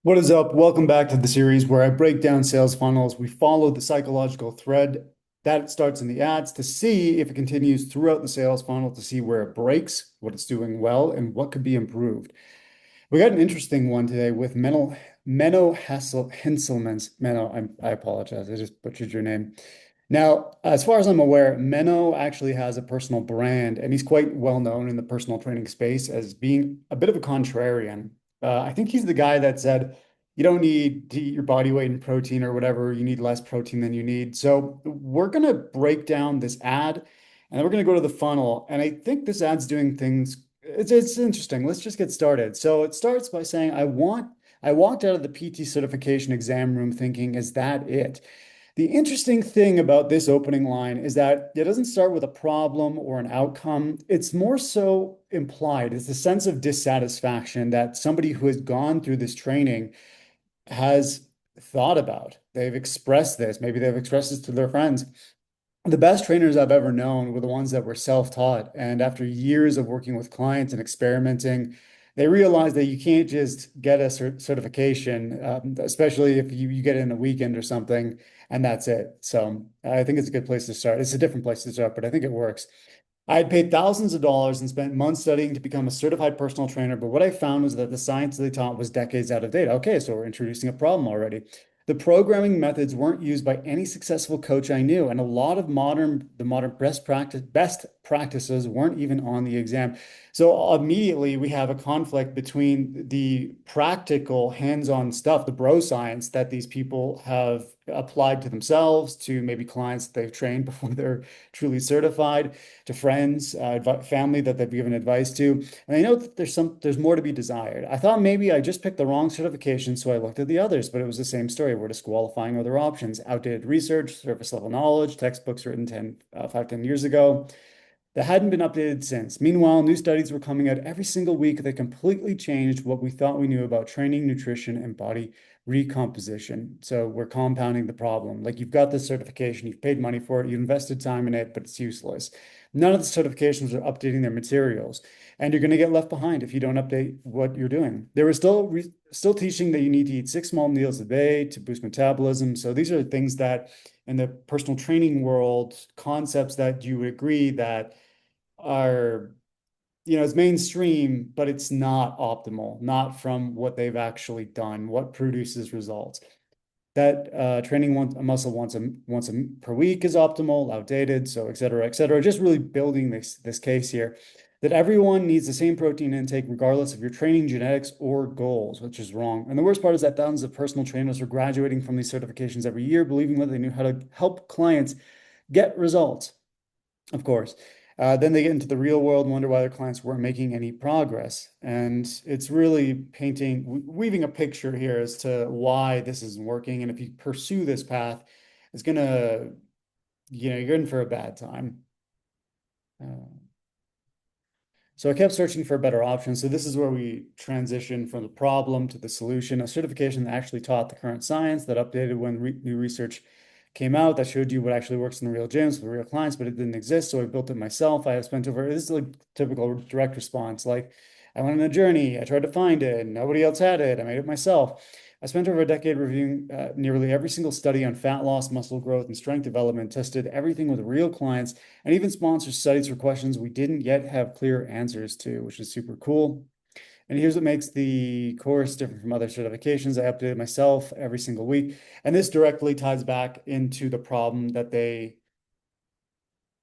What is up? Welcome back to the series where I break down sales funnels. We follow the psychological thread that starts in the ads to see if it continues throughout the sales funnel, to see where it breaks, what it's doing well, and what could be improved. We got an interesting one today with Henselmans. Menno, I apologize. I just butchered your name. Now, as far as I'm aware, Menno actually has a personal brand, and he's quite well known in the personal training space as being a bit of a contrarian. I think he's the guy that said, you don't need to eat your body weight in protein or whatever. You need less protein than you need. So we're going to break down this ad, and then we're going to go to the funnel. And I think this ad's doing things. It's interesting. Let's just get started. So it starts by saying, I walked out of the PT certification exam room thinking, is that it? The interesting thing about this opening line is that it doesn't start with a problem or an outcome. It's more so implied. It's a sense of dissatisfaction that somebody who has gone through this training has thought about. They've expressed this. Maybe they've expressed this to their friends. The best trainers I've ever known were the ones that were self-taught. And after years of working with clients and experimenting, they realized that you can't just get a certification, especially if you get it in a weekend or something, and that's it. So I think it's a good place to start. It's a different place to start, but I think it works. I had paid thousands of dollars and spent months studying to become a certified personal trainer, but what I found was that the science they taught was decades out of date. Okay, so we're introducing a problem already. The programming methods weren't used by any successful coach I knew, and a lot of the modern best practices weren't even on the exam. So immediately we have a conflict between the practical hands-on stuff, the bro science that these people have applied to themselves, to maybe clients that they've trained before they're truly certified, to friends, family that they've given advice to. And I know that there's more to be desired. I thought maybe I just picked the wrong certification, so I looked at the others, but it was the same story. We're disqualifying other options, outdated research, surface level knowledge, textbooks written 10 years ago that hadn't been updated since. Meanwhile, new studies were coming out every single week that completely changed what we thought we knew about training, nutrition, and body recomposition. So we're compounding the problem. Like, you've got this certification, you've paid money for it, you invested time in it, but it's useless. None of the certifications are updating their materials, and you're going to get left behind if you don't update what you're doing. They were still teaching that you need to eat 6 small meals a day to boost metabolism. So these are things that in the personal training world, concepts that you would agree that are, it's mainstream, but it's not optimal, not from what they've actually done, what produces results. That training a muscle once per week is optimal, outdated, so et cetera, et cetera. Just really building this case here that everyone needs the same protein intake regardless of your training, genetics, or goals, which is wrong. And the worst part is that thousands of personal trainers are graduating from these certifications every year, believing that they knew how to help clients get results. Of course. Then they get into the real world and wonder why their clients weren't making any progress. And it's really weaving a picture here as to why this isn't working. And if you pursue this path, it's gonna, you're in for a bad time. Uh, so I kept searching for a better option. So this is where we transition from the problem to the solution, a certification that actually taught the current science, that updated when new research came out, that showed you what actually works in the real gyms with real clients, but it didn't exist. So I built it myself. I have spent this is like typical direct response. Like, I went on a journey, I tried to find it, and nobody else had it. I made it myself. I spent over a decade reviewing nearly every single study on fat loss, muscle growth, and strength development, tested everything with real clients, and even sponsored studies for questions we didn't yet have clear answers to, which is super cool. And here's what makes the course different from other certifications. I update it myself every single week. And this directly ties back into the problem that they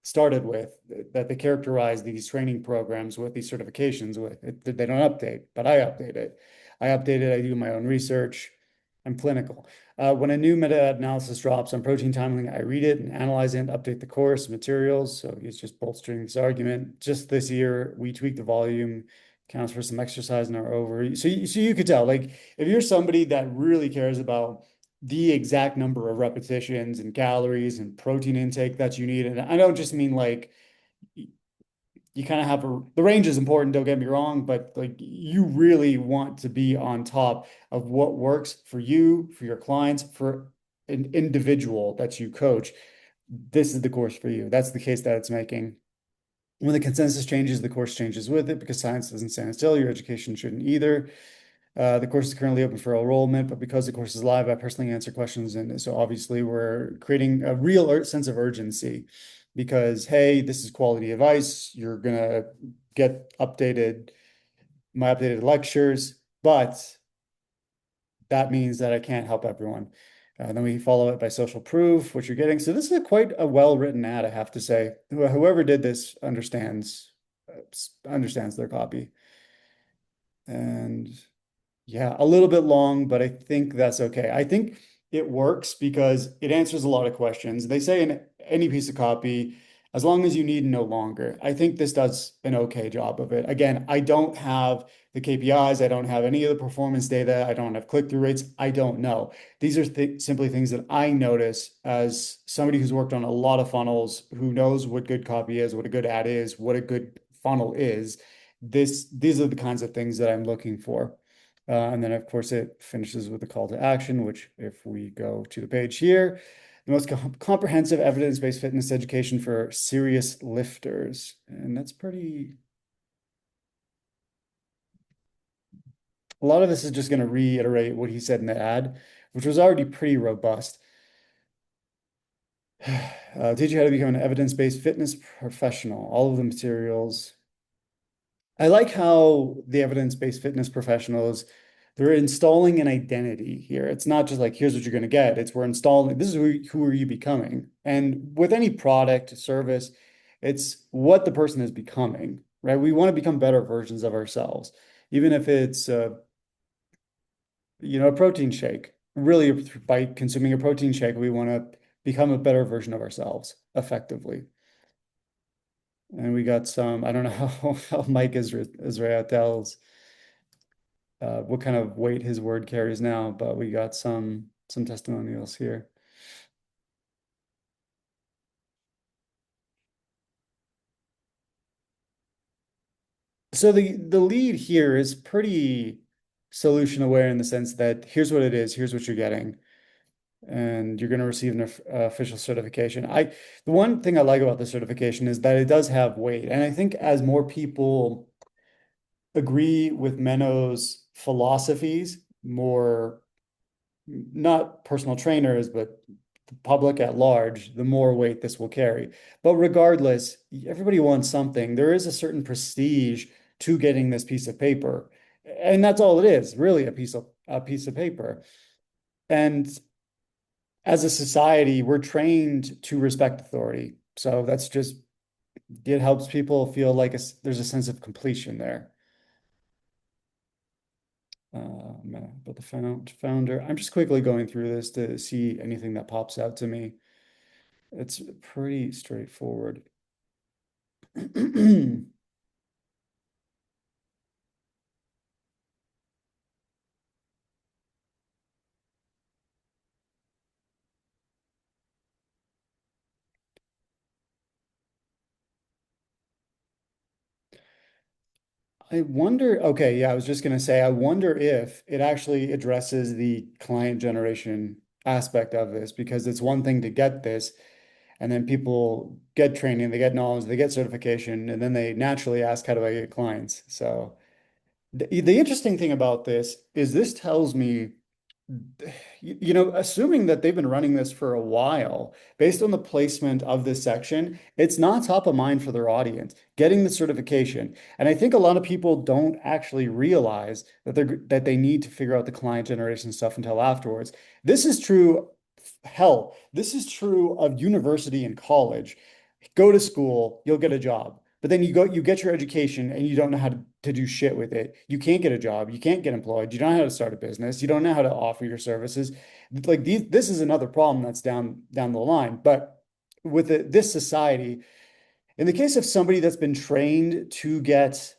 started with, that they characterize these training programs with, these certifications with. They don't update, but I update it. I do my own research. I'm clinical. When a new meta-analysis drops on protein timing, I read it and analyze it and update the course materials. So it's just bolstering this argument. Just this year, we tweaked the volume, counts for some exercise in our over. So you could tell, like, if you're somebody that really cares about the exact number of repetitions and calories and protein intake that you need, and I don't just mean like you kind of have the range is important, don't get me wrong, but like, you really want to be on top of what works for you, for your clients, for an individual that you coach. This is the course for you. That's the case that it's making. When the consensus changes, the course changes with it, because science doesn't stand still. Your education shouldn't either. The course is currently open for enrollment, but because the course is live, I personally answer questions. And so obviously we're creating a real sense of urgency because, hey, this is quality advice. You're gonna get my updated lectures, but that means that I can't help everyone. Then we follow it by social proof, which you're getting. So this is quite a well-written ad, I have to say. Whoever did this understands their copy. And yeah, a little bit long, but I think that's okay. I think it works because it answers a lot of questions. They say in any piece of copy, as long as you need no longer. I think this does an okay job of it. Again, I don't have the KPIs. I don't have any of the performance data. I don't have click-through rates. I don't know. These are simply things that I notice as somebody who's worked on a lot of funnels, who knows what good copy is, what a good ad is, what a good funnel is. These are the kinds of things that I'm looking for. And then, of course, it finishes with a call to action, which, if we go to the page here, the most comprehensive evidence-based fitness education for serious lifters. And that's pretty, a lot of this is just going to reiterate what he said in the ad, which was already pretty robust. Teach you how to become an evidence-based fitness professional. All of the materials. I like how the evidence-based fitness professionals, they're installing an identity here. It's not just like, here's what you're going to get. It's we're installing, this is who are you becoming? And with any product, service, it's what the person is becoming, right? We want to become better versions of ourselves, even if it's, a protein shake. Really, by consuming a protein shake, we want to become a better version of ourselves effectively. And we got some, I don't know how Mike Israel's what kind of weight his word carries now, but we got some testimonials here. So the lead here is pretty solution aware in the sense that here's what it is, here's what you're getting, and you're going to receive an official certification. The one thing I like about the certification is that it does have weight, and I think as more people agree with Menno's philosophies, more not personal trainers, but the public at large, the more weight this will carry. But regardless, everybody wants something. There is a certain prestige to getting this piece of paper. And that's all it is, really a piece of paper. And as a society, we're trained to respect authority. So that's just it helps people feel like there's a sense of completion there. But the founder, I'm just quickly going through this to see anything that pops out to me. It's pretty straightforward. I wonder, okay, yeah, I was just going to say, I wonder if it actually addresses the client generation aspect of this, because it's one thing to get this, and then people get training, they get knowledge, they get certification, and then they naturally ask, how do I get clients? So the interesting thing about this tells me, assuming that they've been running this for a while, based on the placement of this section, it's not top of mind for their audience, getting the certification. And I think a lot of people don't actually realize that they need to figure out the client generation stuff until afterwards. This is true, hell, this is true of university and college. Go to school, you'll get a job. But then you get your education and you don't know how to do shit with it. You can't get a job. You can't get employed. You don't know how to start a business. You don't know how to offer your services. Like this is another problem that's down the line. But with this society, in the case of somebody that's been trained to get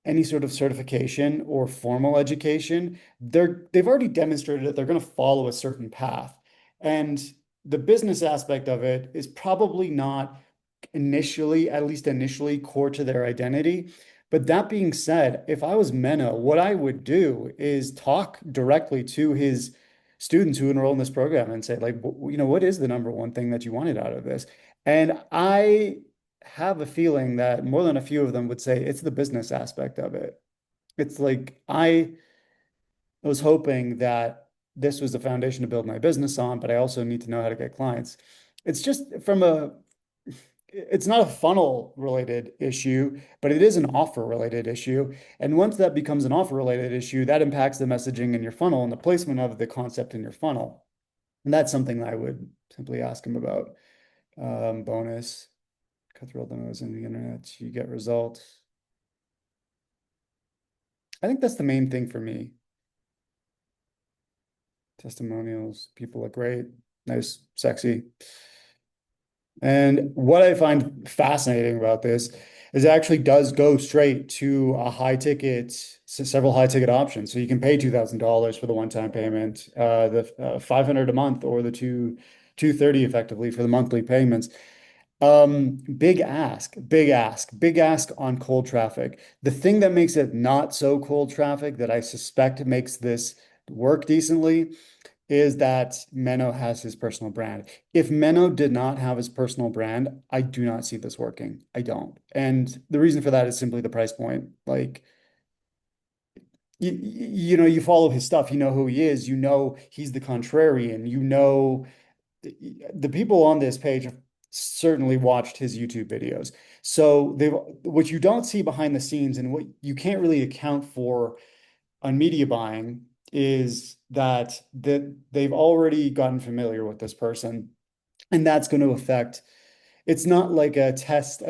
any sort of certification or formal education, they've already demonstrated that they're going to follow a certain path. And the business aspect of it is probably not initially, at least initially, core to their identity. But that being said, if I was Menno, what I would do is talk directly to his students who enroll in this program and say, like, what is the number one thing that you wanted out of this? And I have a feeling that more than a few of them would say it's the business aspect of it. It's like I was hoping that this was the foundation to build my business on, but I also need to know how to get clients. It's just from a, it's not a funnel related issue, but it is an offer related issue. And once that becomes an offer related issue, that impacts the messaging in your funnel and the placement of the concept in your funnel. And that's something that I would simply ask him about. Bonus, cut through all the noise in the internet, you get results. I think that's the main thing for me. Testimonials, people look great, nice, sexy. And what I find fascinating about this is it actually does go straight to a high ticket, several high ticket options. So you can pay $2,000 for the one-time payment, the 500 a month, or the 230 effectively for the monthly payments. Big ask, big ask, big ask on cold traffic. The thing that makes it not so cold traffic that I suspect makes this work decently is that Menno has his personal brand. If Menno did not have his personal brand, I do not see this working. I don't. And the reason for that is simply the price point. Like, you follow his stuff, you know who he is, you know he's the contrarian, you know the people on this page have certainly watched his YouTube videos. So they what you don't see behind the scenes and what you can't really account for on media buying is that they've already gotten familiar with this person, and that's going to affect. It's not like a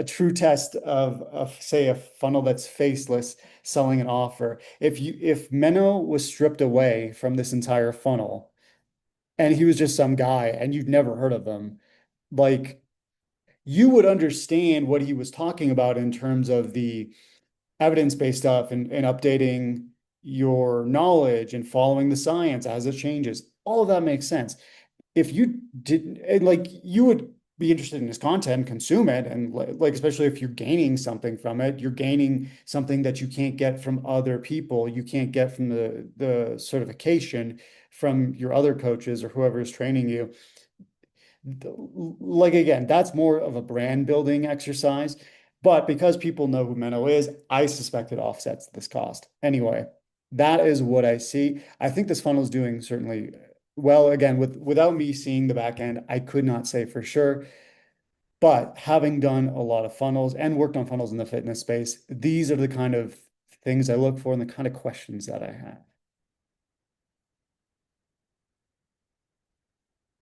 true test of say a funnel that's faceless selling an offer. If Menno was stripped away from this entire funnel and he was just some guy and you've never heard of him, like you would understand what he was talking about in terms of the evidence-based stuff and updating your knowledge and following the science as it changes. All of that makes sense. If you didn't, like, you would be interested in his content, consume it, and like, especially if you're gaining something from it, you're gaining something that you can't get from other people, you can't get from the certification from your other coaches or whoever is training you. Like again, that's more of a brand building exercise. But because people know who Menno is, I suspect it offsets this cost. Anyway, that is what I see. I think this funnel is doing certainly well. Again, without me seeing the back end, I could not say for sure. But having done a lot of funnels and worked on funnels in the fitness space, these are the kind of things I look for and the kind of questions that I have.